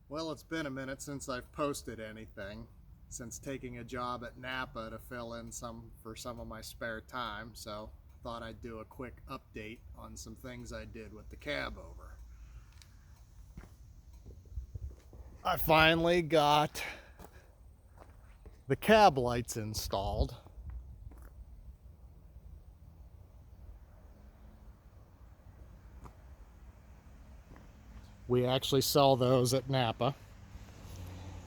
Well, it's been a minute since I've posted anything, since taking a job at Napa to fill in some of my spare time, so thought I'd do a quick update on some things I did with the cab over. I finally got the cab lights installed. We actually sell those at Napa.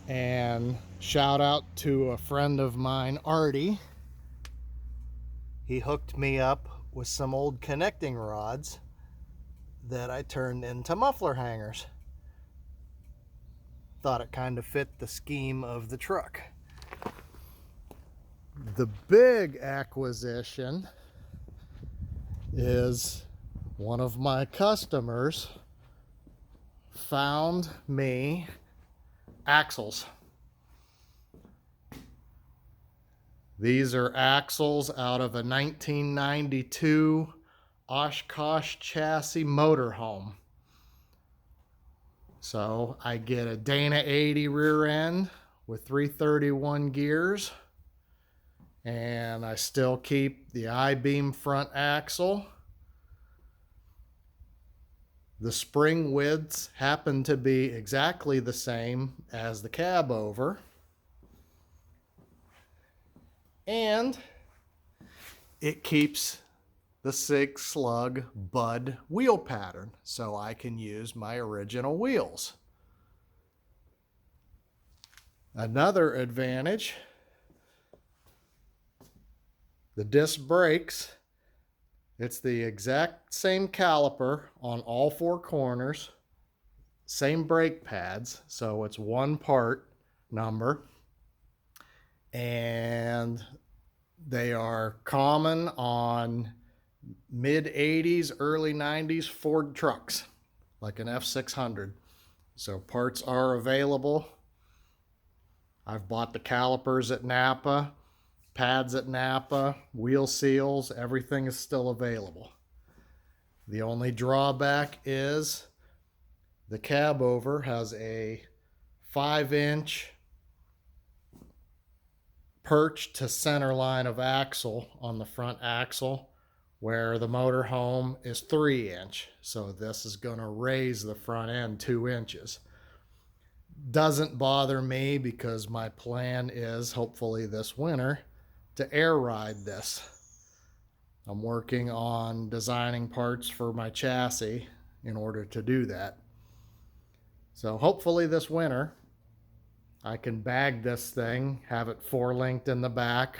And shout out to a friend of mine, Artie. He hooked me up with some old connecting rods that I turned into muffler hangers. Thought it kind of fit the scheme of the truck. The big acquisition is one of my customers found me axles. These are axles out of a 1992 Oshkosh chassis motorhome. So I get a Dana 80 rear end with 331 gears, and I still keep the I-beam front axle. The spring widths happen to be exactly the same as the cab over. And it keeps the Sig Slug Bud wheel pattern, so I can use my original wheels. Another advantage, the disc brakes. It's the exact same caliper on all four corners, same brake pads, so it's one part number, and they are common on mid-80s, early 90s Ford trucks, like an F600. So parts are available. I've bought the calipers at Napa, pads at Napa, wheel seals, everything is still available. The only drawback is the cab over has a 5-inch perch to center line of axle on the front axle, where the motorhome is 3-inch. So this is going to raise the front end 2 inches. Doesn't bother me because my plan is hopefully this winter to air ride this. I'm working on designing parts for my chassis in order to do that. So hopefully this winter I can bag this thing, have it 4-linked in the back,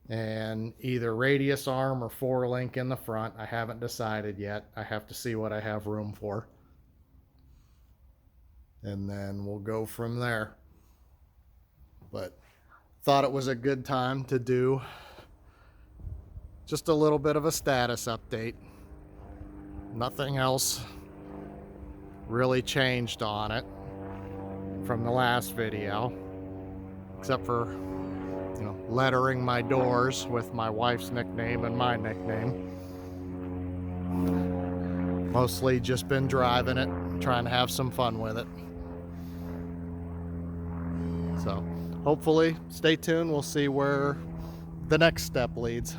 and either radius arm or 4-link in the front. I haven't decided yet. I have to see what I have room for. And then we'll go from there. But thought it was a good time to do just a little bit of a status update. Nothing else really changed on it from the last video, except for, lettering my doors with my wife's nickname and my nickname. Mostly just been driving it, trying to have some fun with it. So hopefully, stay tuned. We'll see where the next step leads.